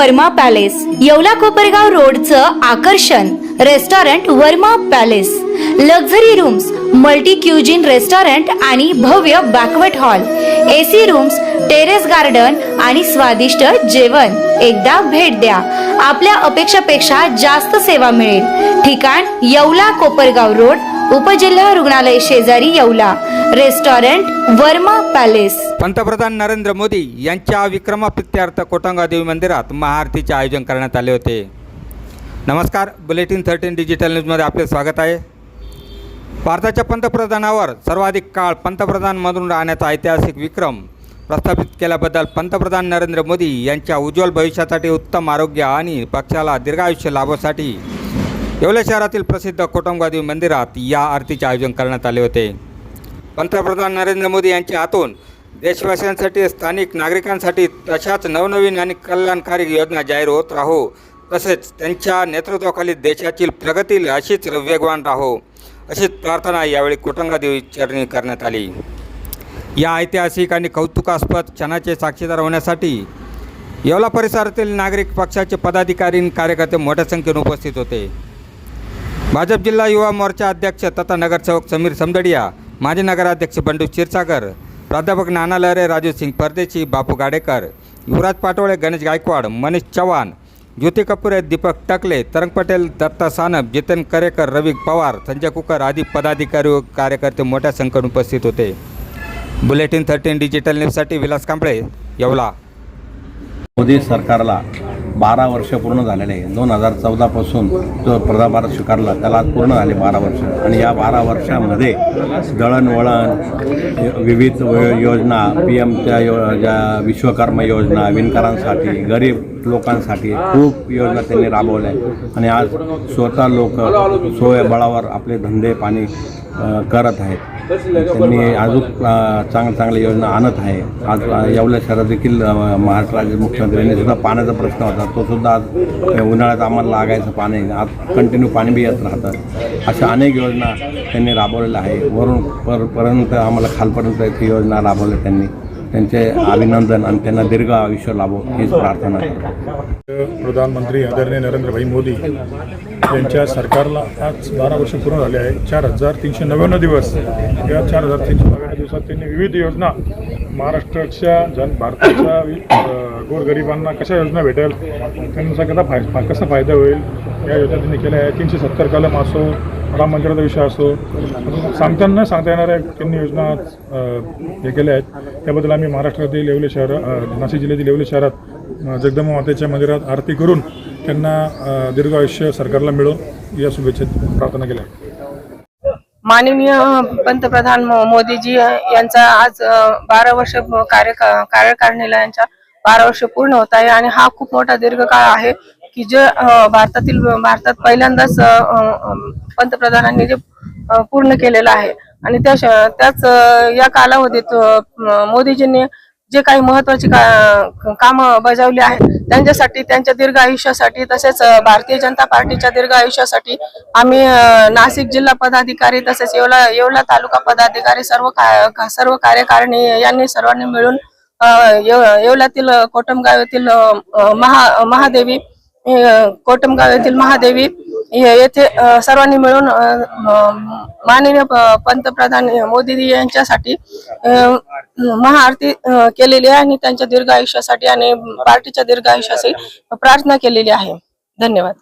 Verma palace, Yeola Kopargaon रोडचं आकर्षण restaurant Varma palace, luxury rooms, multi cuisine restaurant आणि भव्य banquet hall, AC rooms, terrace garden आणि स्वादिष्ट जेवण। एकदा भेट द्या, आपल्या अपेक्षापेक्षा जास्त सेवा मिळेल। ठिकाण येवला कोपरगाव रोड, उपजिल्हा रुग्णालय शेजारी येवला, रेस्टॉरंट वर्मा पॅलेस। पंतप्रधान नरेंद्र मोदी यांच्या विक्रमाप्रित्यर्थ कोटंगा देवी मंदिरात महाआरतीचे आयोजन करण्यात आले होते। नमस्कार, बुलेटिन 13 डिजिटल न्यूजमध्ये आपले स्वागत आहे। भारताच्या पंतप्रधानावर सर्वाधिक काळ पंतप्रधान म्हणून राहण्याचा ऐतिहासिक विक्रम प्रस्थापित केल्याबद्दल पंतप्रधान नरेंद्र मोदी यांच्या उज्ज्वल भविष्यासाठी, उत्तम आरोग्य आणि पक्षाला दीर्घायुष्य लाभण्यासाठी येवला शहरातील प्रसिद्ध कोटंगा देवी मंदिरात या आरतीचे आयोजन करण्यात आले होते। पंतप्रधान नरेंद्र मोदी यांच्या हातून देशवासियांसाठी, स्थानिक नागरिकांसाठी तशाच नवनवीन आणि कल्याणकारी योजना जाहीर होत राहो, तसेच त्यांच्या नेतृत्वाखाली देशाची प्रगती अशीच वेगवान राहो, अशीच प्रार्थना यावेळी कोटंगा देवी चरणी करण्यात आली। या ऐतिहासिक आणि कौतुकास्पद क्षणाचे साक्षीदार होण्यासाठी येवला परिसरातील नागरिक, पक्षाचे पदाधिकारी आणि कार्यकर्ते मोठ्या संख्येने उपस्थित होते। भाजप जिल्हा युवा मोर्चा अध्यक्ष तथा नगरसेवक समीर समदडिया, माजी नगराध्यक्ष बंडू क्षीरसागर, प्राध्यापक नाना लहरे, राजू सिंग परदेशी, बापू गाडेकर, युवराज पाटोळे, गणेश गायकवाड, मनीष चव्हाण, ज्योती कपूरे, दीपक टकले, तरंग पटेल, दत्ता सानप, जितेन करेकर, रवी पवार, संजय कुकर आदी पदाधिकारी व कार्यकर्ते मोठ्या संख्येने उपस्थित होते। बुलेटिन 13 डिजिटल न्यूजसाठी विलास कांबळे, येवला। मोदी सरकारला 12 वर्ष पूर्ण झालेले आहे। 2014 पासून जो पदाभार स्वीकारला त्याला पूर्ण झाले 12 वर्ष, आणि या 12 वर्षामध्ये दळणवळण, विविध योजना, PMच्या ज्या विश्वकर्मा योजना, विणकरांसाठी, गरीब लोकांसाठी खूप योजना त्यांनी राबवल्या आहे। आणि आज स्वतः लोक स्वबळावर आपले धंदे पाणी करत आहेत। त्यांनी अजून चांगल्या योजना आणत आहे। आज येवला शहरात देखील महाराष्ट्र राज्य मुख्यमंत्र्यांनी सुद्धा पाण्याचा प्रश्न होता, तो सुद्धा आज उन्हाळ्यात आम्हाला लागायचं पाणी, आज कंटिन्यू पाणी बी येत राहतं। अशा अनेक योजना त्यांनी राबवलेल्या आहे। वरून पर्यंत आम्हाला खालपर्यंत इथे योजना राबवल्या त्यांनी। त्यांचे अभिनंदन आणि त्यांना दीर्घ आयुष्य लाभो हीच प्रार्थना करतो। प्रधानमंत्री आदरणीय नरेंद्र मोदी यांच्या सरकारला आज 12 वर्ष पूर्ण झाले आहे। 4399 दिवस, या 4399 दिवसात त्यांनी विविध योजना महाराष्ट्राच्या भारताच्या गोरगरिबांना कशा योजना भेटेल, त्यांचा कसा फायदा होईल या योजना त्यांनी केल्या आहे। 370 कलम असो, राम मंदिराचा विषय असो, सांगता येणाऱ्या त्यांनी योजना हे केल्या आहेत। त्याबद्दल आम्ही महाराष्ट्रातील येवले शहर, नाशिक जिल्ह्यातील येवले शहरात जगदंबा मातेच्या मंदिरात आरती करून त्यांना दीर्घ आयुष्य सरकारला मिळो या शुभेच्छा प्रार्थना केल्या। माननीय पंतप्रधान मोदीजी यांचा आज 12 वर्ष कार्यकारिणीला यांच्या 12 वर्ष पूर्ण होत आहे, आणि हा खूप मोठा दीर्घकाळ आहे की जे भारतात पहिल्यांदाच पंतप्रधानांनी जे पूर्ण केलेलं आहे। आणि त्याच या कालावधीत मोदीजींनी जे काही महत्त्वाची कामं बजावली आहेत त्यांच्यासाठी, त्यांच्या दीर्घ आयुष्यासाठी, तसेच भारतीय जनता पार्टीच्या दीर्घ आयुष्यासाठी आम्ही नाशिक जिल्हा पदाधिकारी तसेच येवला तालुका पदाधिकारी, सर्व कार्यकारिणी यांनी सर्वांनी मिळून येवल्यातील कोटमगाव येथील महादेवी कोटमगाव येथील महादेवी येथे सर्वांनी मिळून माननीय पंतप्रधान मोदी यांच्यासाठी महाआरती केलेली आहे, आणि त्यांच्या दीर्घ आयुष्यासाठी आणि पार्टीच्या दीर्घ आयुष्यासाठी प्रार्थना केलेली आहे। धन्यवाद।